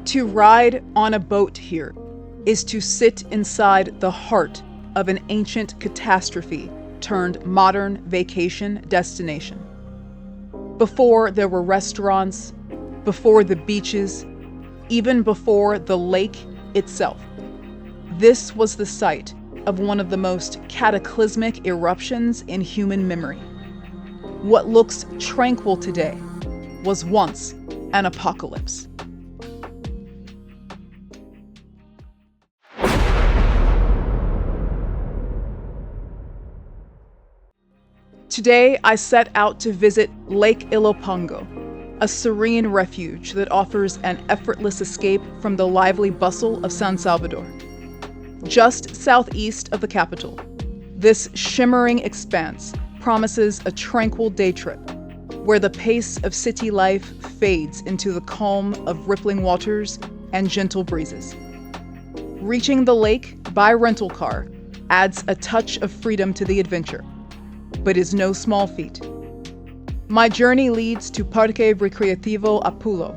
To ride on a boat here is to sit inside the heart of an ancient catastrophe turned modern vacation destination. Before there were restaurants, before the beaches, even before the lake itself, this was the site of one of the most cataclysmic eruptions in human memory. What looks tranquil today was once an apocalypse. Today, I set out to visit Lake Ilopango, a serene refuge that offers an effortless escape from the lively bustle of San Salvador. Just southeast of the capital, this shimmering expanse promises a tranquil day trip, where the pace of city life fades into the calm of rippling waters and gentle breezes. Reaching the lake by rental car adds a touch of freedom to the adventure, but is no small feat. My journey leads to Parque Recreativo Apulo,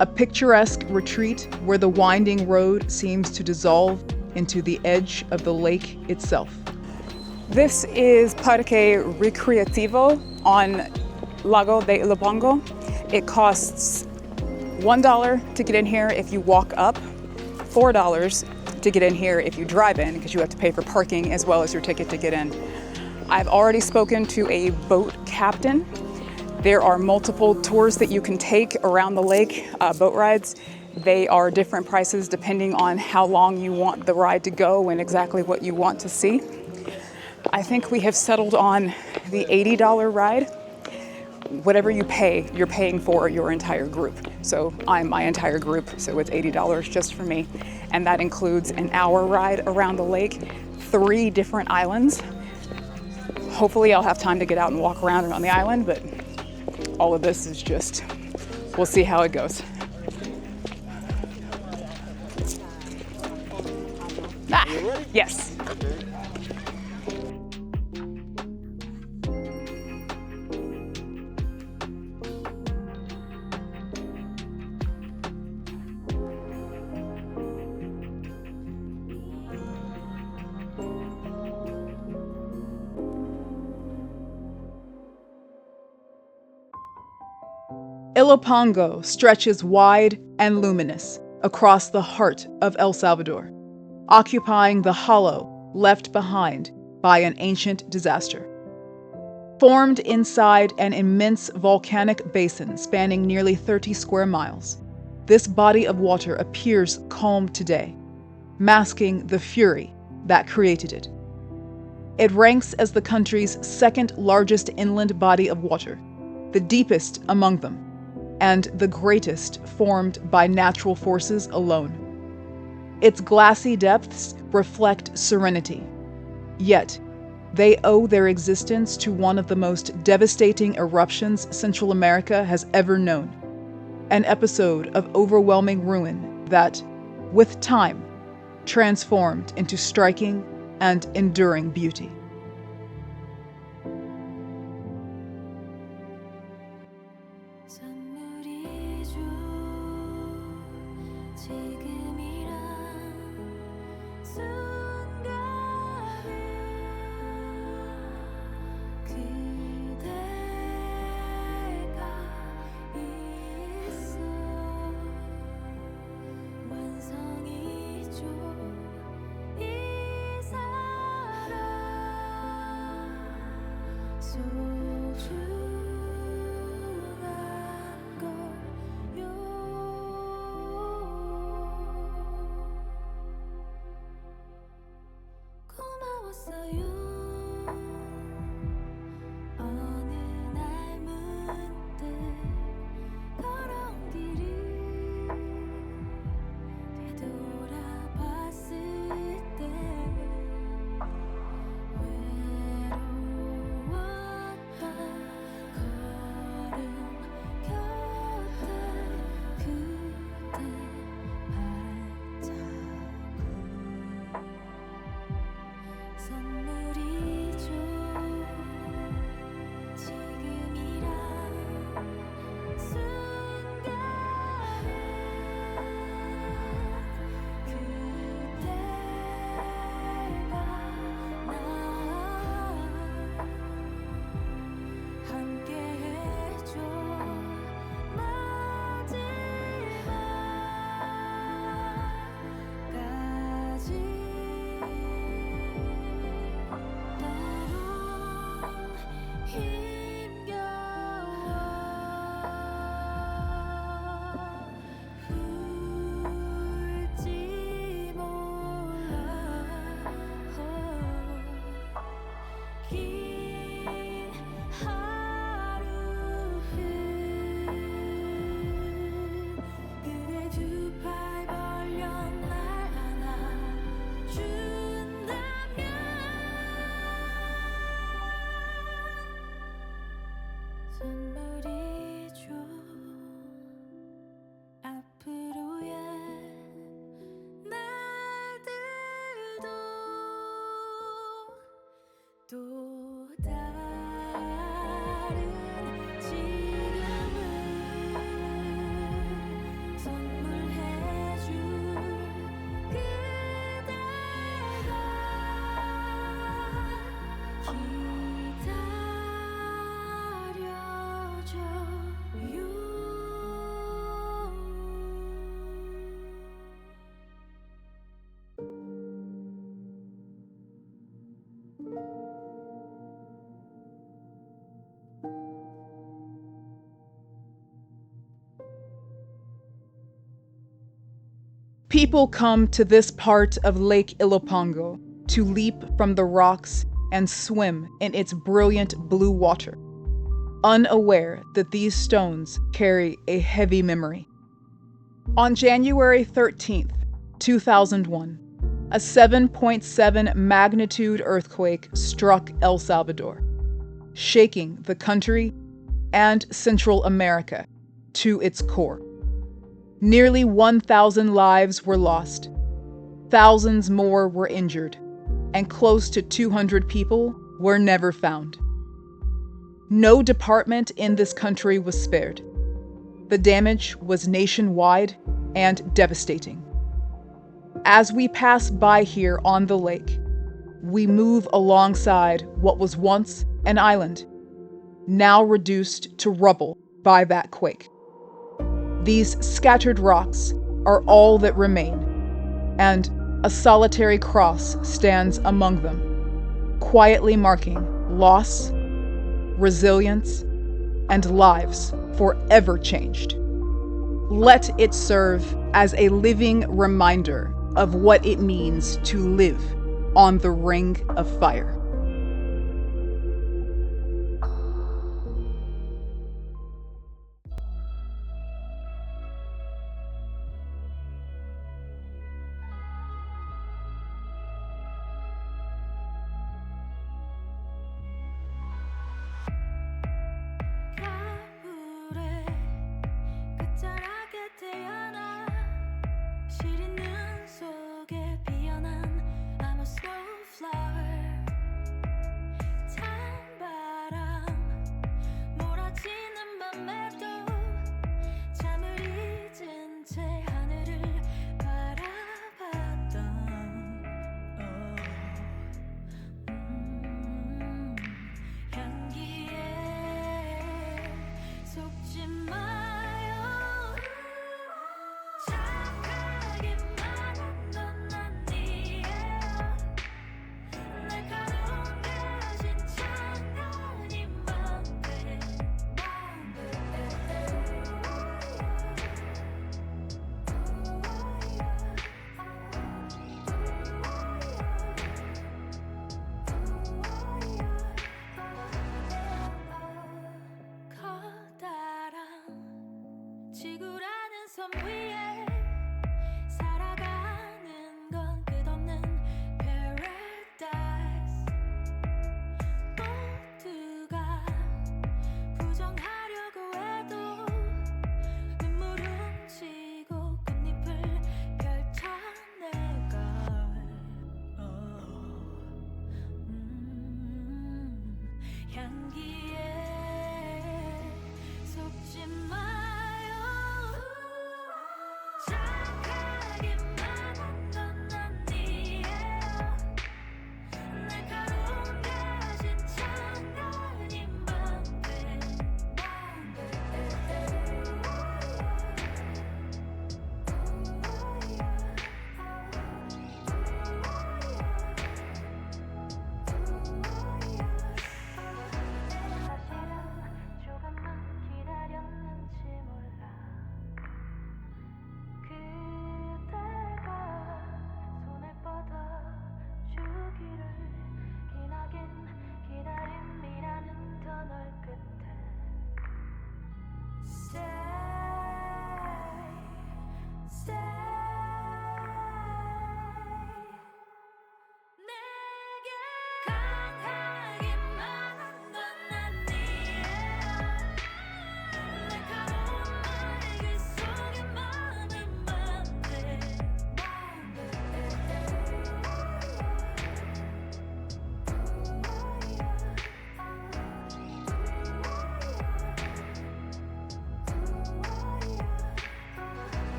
a picturesque retreat where the winding road seems to dissolve into the edge of the lake itself. This is Parque Recreativo on Lago de Ilopango. It costs $1 to get in here if you walk up, $4 to get in here if you drive in, because you have to pay for parking as well as your ticket to get in. I've already spoken to a boat captain. There are multiple tours that you can take around the lake, boat rides. They are different prices depending on how long you want the ride to go and exactly what you want to see. I think we have settled on the $80 ride. Whatever you pay, you're paying for your entire group. So I'm my entire group, so it's $80 just for me. And that includes an hour ride around the lake, 3 different islands. Hopefully I'll have time to get out and walk around on the island, but all of this is just, we'll see how it goes. Yes. Ilopango stretches wide and luminous across the heart of El Salvador, occupying the hollow left behind by an ancient disaster. Formed inside an immense volcanic basin spanning nearly 30 square miles, this body of water appears calm today, masking the fury that created it. It ranks as the country's second largest inland body of water, the deepest among them, and the greatest formed by natural forces alone. Its glassy depths reflect serenity, yet they owe their existence to one of the most devastating eruptions Central America has ever known, an episode of overwhelming ruin that, with time, transformed into striking and enduring beauty. People come to this part of Lake Ilopango to leap from the rocks and swim in its brilliant blue water, unaware that these stones carry a heavy memory. On January 13th, 2001, a 7.7 magnitude earthquake struck El Salvador, shaking the country and Central America to its core. Nearly 1,000 lives were lost, thousands more were injured, and close to 200 people were never found. No department in this country was spared. The damage was nationwide and devastating. As we pass by here on the lake, we move alongside what was once an island, now reduced to rubble by that quake. These scattered rocks are all that remain, and a solitary cross stands among them, quietly marking loss, resilience, and lives forever changed. Let it serve as a living reminder of what it means to live on the Ring of Fire.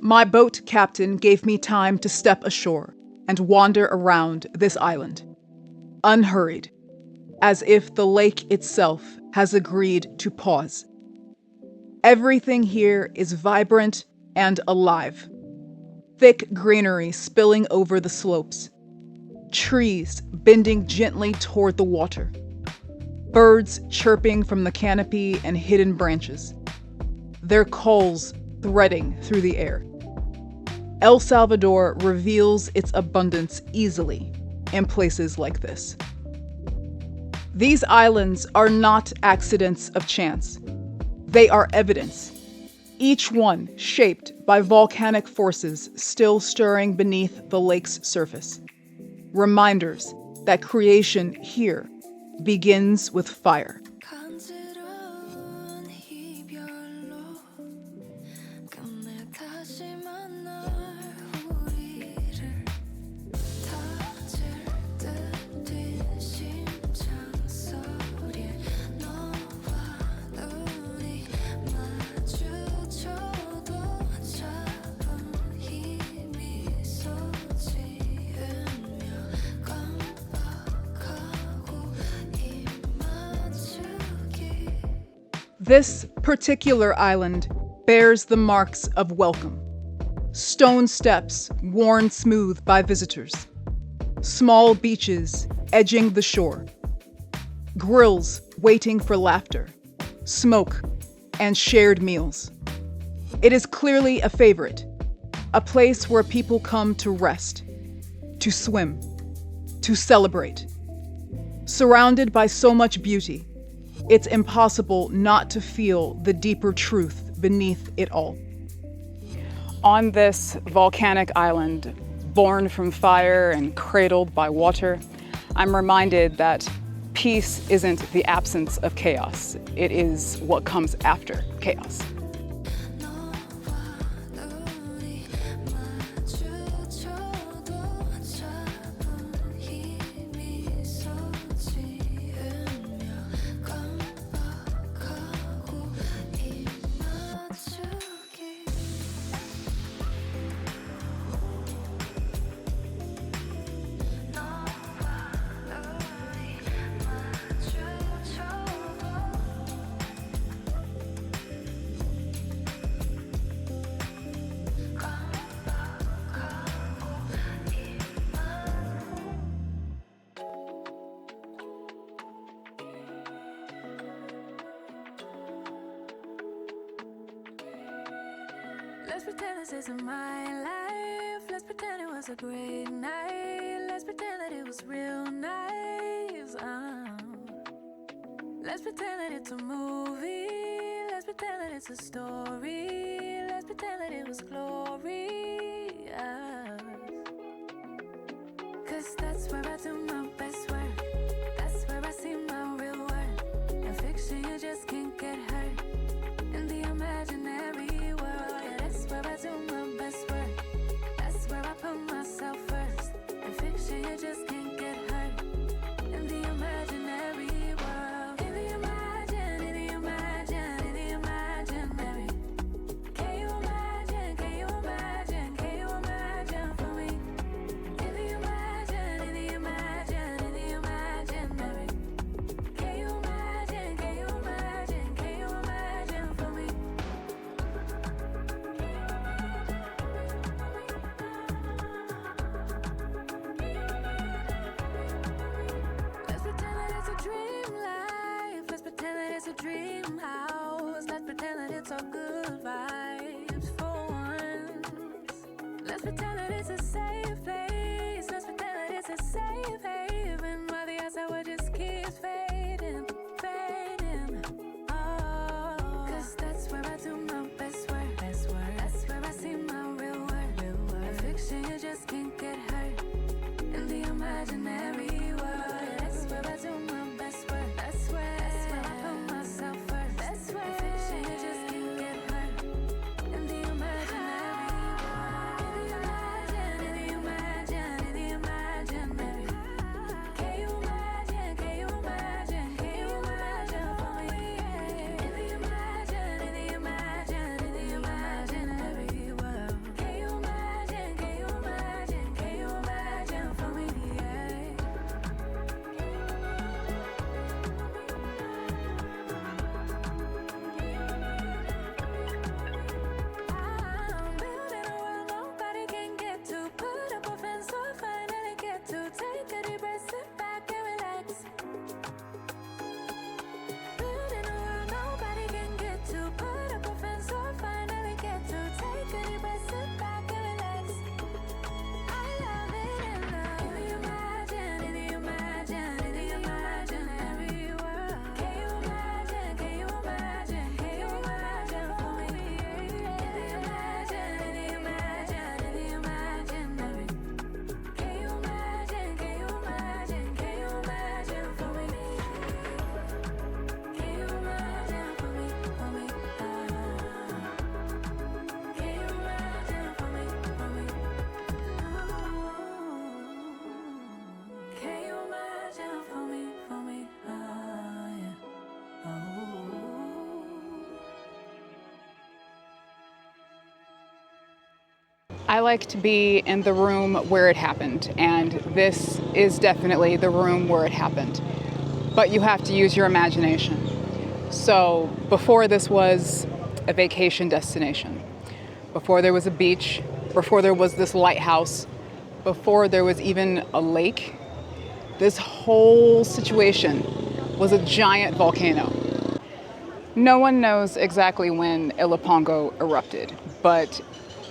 My boat captain gave me time to step ashore and wander around this island, unhurried, as if the lake itself has agreed to pause. Everything here is vibrant and alive. Thick greenery spilling over the slopes, trees bending gently toward the water, birds chirping from the canopy and hidden branches, their calls threading through the air. El Salvador reveals its abundance easily in places like this. These islands are not accidents of chance. They are evidence, each one shaped by volcanic forces still stirring beneath the lake's surface. Reminders that creation here begins with fire. This particular island bears the marks of welcome. Stone steps worn smooth by visitors. Small beaches edging the shore. Grills waiting for laughter, smoke, and shared meals. It is clearly a favorite, a place where people come to rest, to swim, to celebrate. Surrounded by so much beauty, it's impossible not to feel the deeper truth beneath it all. On this volcanic island, born from fire and cradled by water, I'm reminded that peace isn't the absence of chaos. It is what comes after chaos. Let's pretend this isn't my life. Let's pretend it was a great night. Let's pretend that it was real nice. Let's pretend that it's a movie. Let's pretend that it's a story. Let's pretend that it was glorious. 'Cause that's where I do my best work. That's where I see my real worth. In fiction you just can't get hurt. In the imaginary world, yeah, that's where I do my best work. That's where I put myself first. In fiction you just can't get hurt. In the imaginary world, in the imagine, in the imagine, in the imaginary. Can you imagine, can you imagine, can you imagine for me? In the imagine, in the imagine, in the imaginary. Can you imagine, can you imagine, can you imagine for me? Let's pretend that it's a dream life. Let's pretend that it's a dream house. Let's pretend that it's all good vibes for once. Let's pretend that it's a safe place. Let's pretend that it's a safe haven while the outside world just keeps fading, fading. Oh, 'cause that's where I do my best work. Best work. That's where I see my real worth. Real worth. In fiction you just can't get hurt. In the imaginary world, yeah, that's where I do my best work. That's where I put myself first. That's where in fiction you just can't get hurt. In the imaginary world, in the imagine, in the imagine, in the imaginary. I like to be in the room where it happened, and this is definitely the room where it happened. But you have to use your imagination. So before this was a vacation destination, before there was a beach, before there was this lighthouse, before there was even a lake, this whole situation was a giant volcano. No one knows exactly when Ilopango erupted, but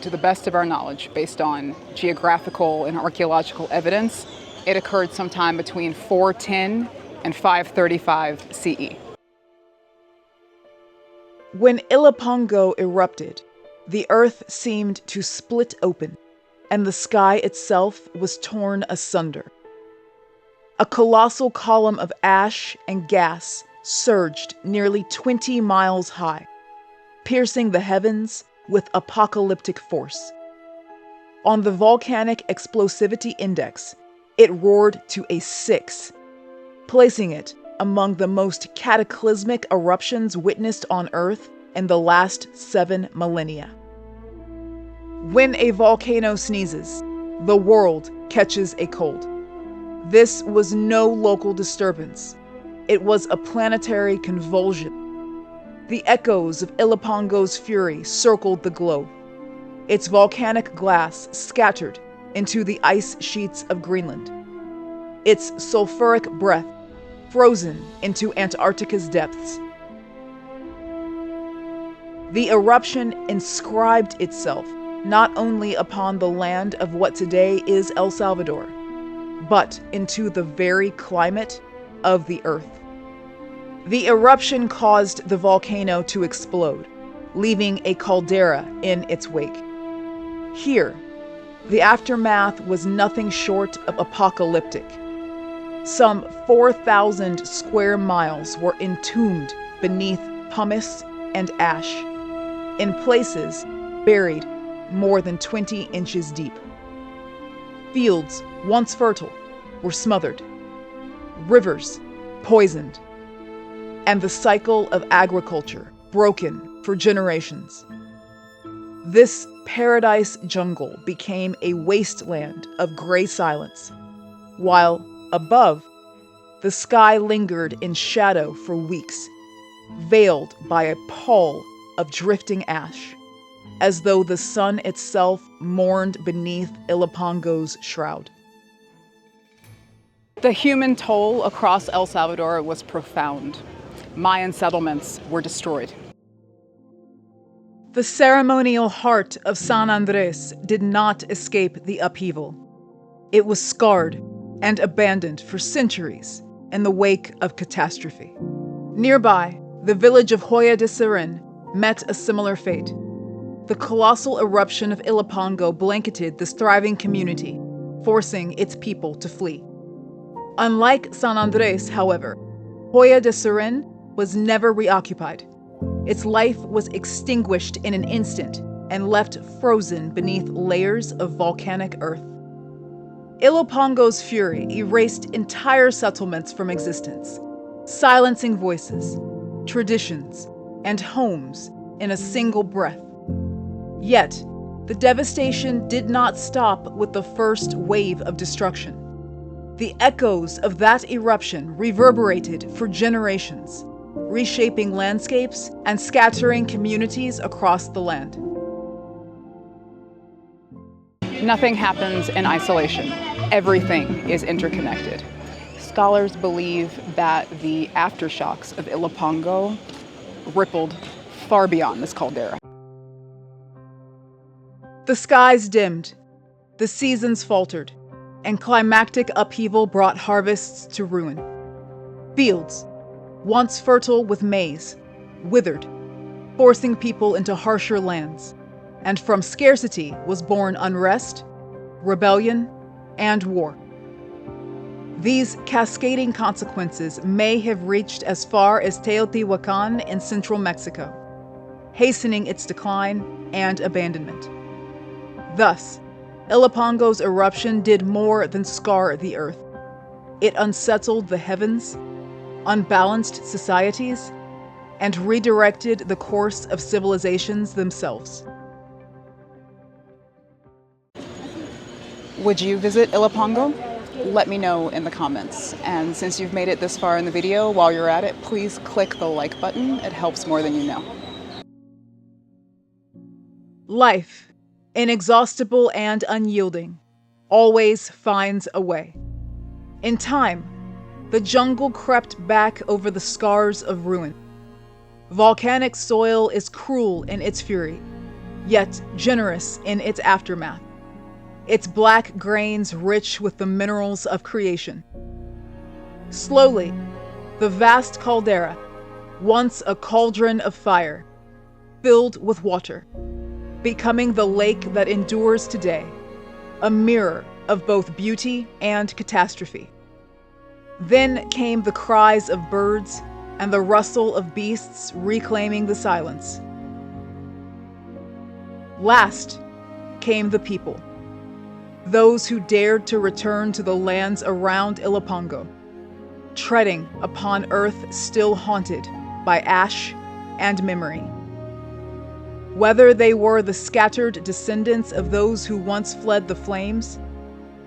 to the best of our knowledge, based on geographical and archaeological evidence, it occurred sometime between 410 and 535 CE. When Ilopango erupted, the earth seemed to split open, and the sky itself was torn asunder. A colossal column of ash and gas surged nearly 20 miles high, piercing the heavens with apocalyptic force. On the volcanic explosivity index, it roared to a 6, placing it among the most cataclysmic eruptions witnessed on Earth in the last 7 millennia. When a volcano sneezes, the world catches a cold. This was no local disturbance. It was a planetary convulsion. The echoes of Ilopango's fury circled the globe. Its volcanic glass scattered into the ice sheets of Greenland. Its sulfuric breath frozen into Antarctica's depths. The eruption inscribed itself not only upon the land of what today is El Salvador, but into the very climate of the Earth. The eruption caused the volcano to explode, leaving a caldera in its wake. Here, the aftermath was nothing short of apocalyptic. Some 4,000 square miles were entombed beneath pumice and ash, in places buried more than 20 inches deep. Fields, once fertile, were smothered, rivers poisoned, and the cycle of agriculture broken for generations. This paradise jungle became a wasteland of gray silence, while above, the sky lingered in shadow for weeks, veiled by a pall of drifting ash, as though the sun itself mourned beneath Ilopango's shroud. The human toll across El Salvador was profound. Mayan settlements were destroyed. The ceremonial heart of San Andres did not escape the upheaval. It was scarred and abandoned for centuries in the wake of catastrophe. Nearby, the village of Hoya de Serene met a similar fate. The colossal eruption of Ilopango blanketed this thriving community, forcing its people to flee. Unlike San Andres, however, Hoya de Serene was never reoccupied. Its life was extinguished in an instant and left frozen beneath layers of volcanic earth. Ilopango's fury erased entire settlements from existence, silencing voices, traditions, and homes in a single breath. Yet, the devastation did not stop with the first wave of destruction. The echoes of that eruption reverberated for generations, reshaping landscapes and scattering communities across the land. Nothing happens in isolation. Everything is interconnected. Scholars believe that the aftershocks of Ilopango rippled far beyond this caldera. The skies dimmed, the seasons faltered, and climactic upheaval brought harvests to ruin. Fields, once fertile with maize, withered, forcing people into harsher lands, and from scarcity was born unrest, rebellion, and war. These cascading consequences may have reached as far as Teotihuacan in central Mexico, hastening its decline and abandonment. Thus, Ilopango's eruption did more than scar the earth. It unsettled the heavens, unbalanced societies, and redirected the course of civilizations themselves. Would you visit Ilopango? Let me know in the comments. And since you've made it this far in the video, while you're at it, please click the like button. It helps more than you know. Life, inexhaustible and unyielding, always finds a way. In time, the jungle crept back over the scars of ruin. Volcanic soil is cruel in its fury, yet generous in its aftermath. Its black grains rich with the minerals of creation. Slowly, the vast caldera, once a cauldron of fire, filled with water, becoming the lake that endures today, a mirror of both beauty and catastrophe. Then came the cries of birds and the rustle of beasts reclaiming the silence. Last came the people, those who dared to return to the lands around Ilopango, treading upon earth still haunted by ash and memory. Whether they were the scattered descendants of those who once fled the flames,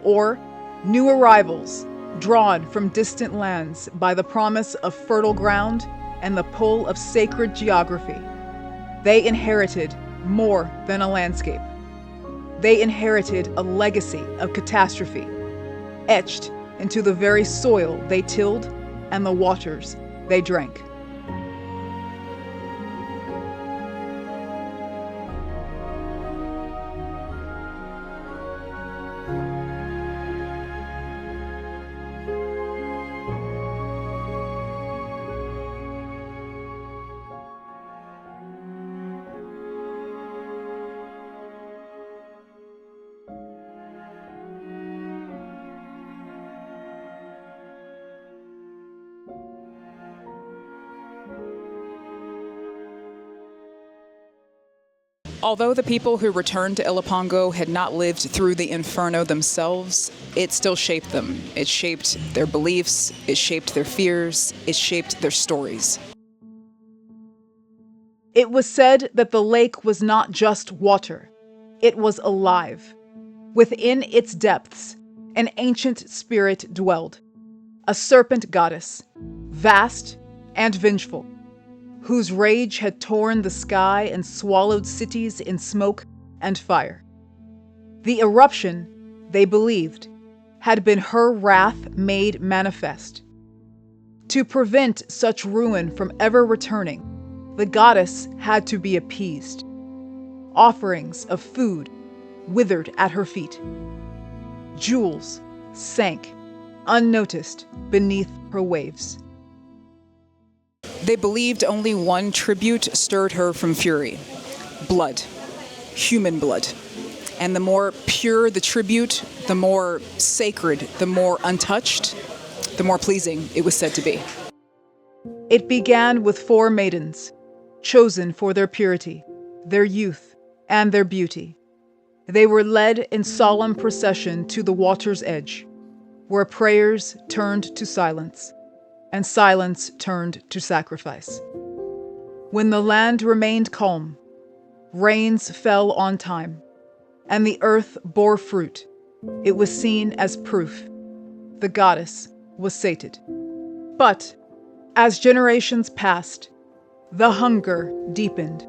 or new arrivals drawn from distant lands by the promise of fertile ground and the pull of sacred geography, they inherited more than a landscape. They inherited a legacy of catastrophe, etched into the very soil they tilled and the waters they drank. Although the people who returned to Ilopango had not lived through the inferno themselves, it still shaped them. It shaped their beliefs, it shaped their fears, it shaped their stories. It was said that the lake was not just water, it was alive. Within its depths, an ancient spirit dwelled, a serpent goddess, vast and vengeful, whose rage had torn the sky and swallowed cities in smoke and fire. The eruption, they believed, had been her wrath made manifest. To prevent such ruin from ever returning, the goddess had to be appeased. Offerings of food withered at her feet. Jewels sank, unnoticed, beneath her waves. They believed only one tribute stirred her from fury: blood, human blood. And the more pure the tribute, the more sacred, the more untouched, the more pleasing it was said to be. It began with 4 maidens, chosen for their purity, their youth, and their beauty. They were led in solemn procession to the water's edge, where prayers turned to silence, and silence turned to sacrifice. When the land remained calm, rains fell on time, and the earth bore fruit, it was seen as proof the goddess was sated. But as generations passed, the hunger deepened.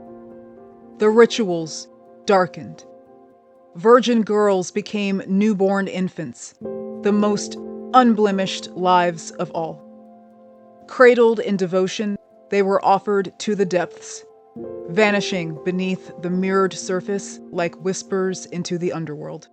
The rituals darkened. Virgin girls became newborn infants, the most unblemished lives of all. Cradled in devotion, they were offered to the depths, vanishing beneath the mirrored surface like whispers into the underworld.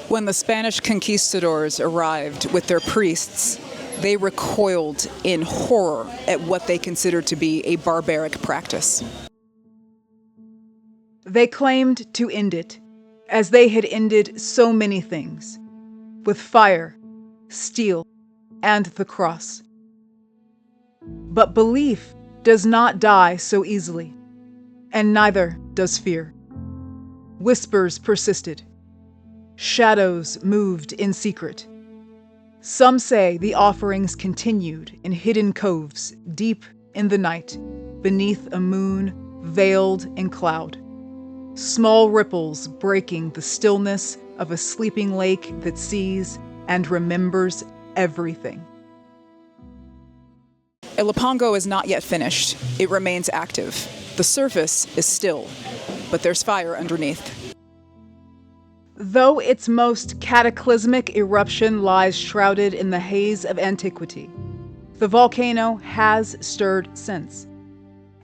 When the Spanish conquistadors arrived with their priests, they recoiled in horror at what they considered to be a barbaric practice. They claimed to end it, as they had ended so many things, with fire, steel, and the cross. But belief does not die so easily, and neither does fear. Whispers persisted. Shadows moved in secret. Some say the offerings continued in hidden coves deep in the night, beneath a moon veiled in cloud. Small ripples breaking the stillness of a sleeping lake that sees and remembers everything. Ilopango is not yet finished. It remains active. The surface is still, but there's fire underneath. Though its most cataclysmic eruption lies shrouded in the haze of antiquity, the volcano has stirred since.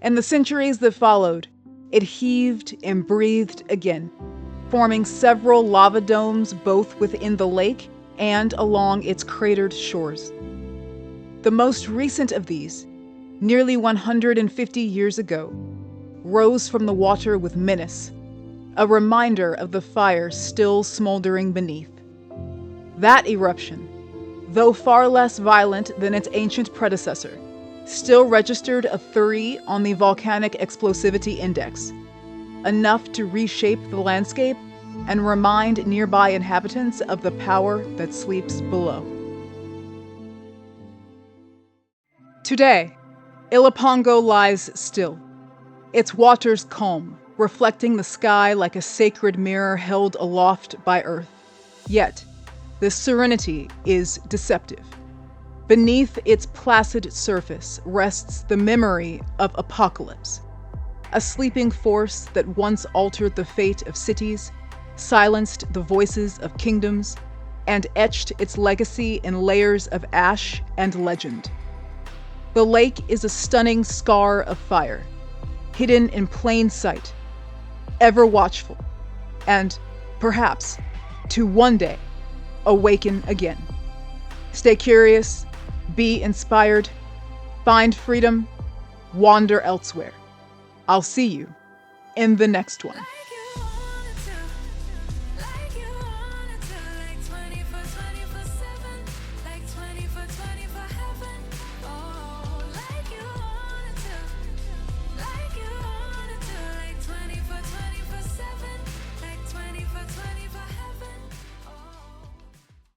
In the centuries that followed, it heaved and breathed again, forming several lava domes both within the lake and along its cratered shores. The most recent of these, nearly 150 years ago, rose from the water with menace, a reminder of the fire still smoldering beneath. That eruption, though far less violent than its ancient predecessor, still registered a 3 on the Volcanic Explosivity Index, enough to reshape the landscape and remind nearby inhabitants of the power that sleeps below. Today, Ilopango lies still, its waters calm, reflecting the sky like a sacred mirror held aloft by Earth. Yet, this serenity is deceptive. Beneath its placid surface rests the memory of apocalypse, a sleeping force that once altered the fate of cities, silenced the voices of kingdoms, and etched its legacy in layers of ash and legend. The lake is a stunning scar of fire, hidden in plain sight, ever watchful, and, perhaps, to one day, awaken again. Stay curious, be inspired, find freedom, wander elsewhere. I'll see you in the next one.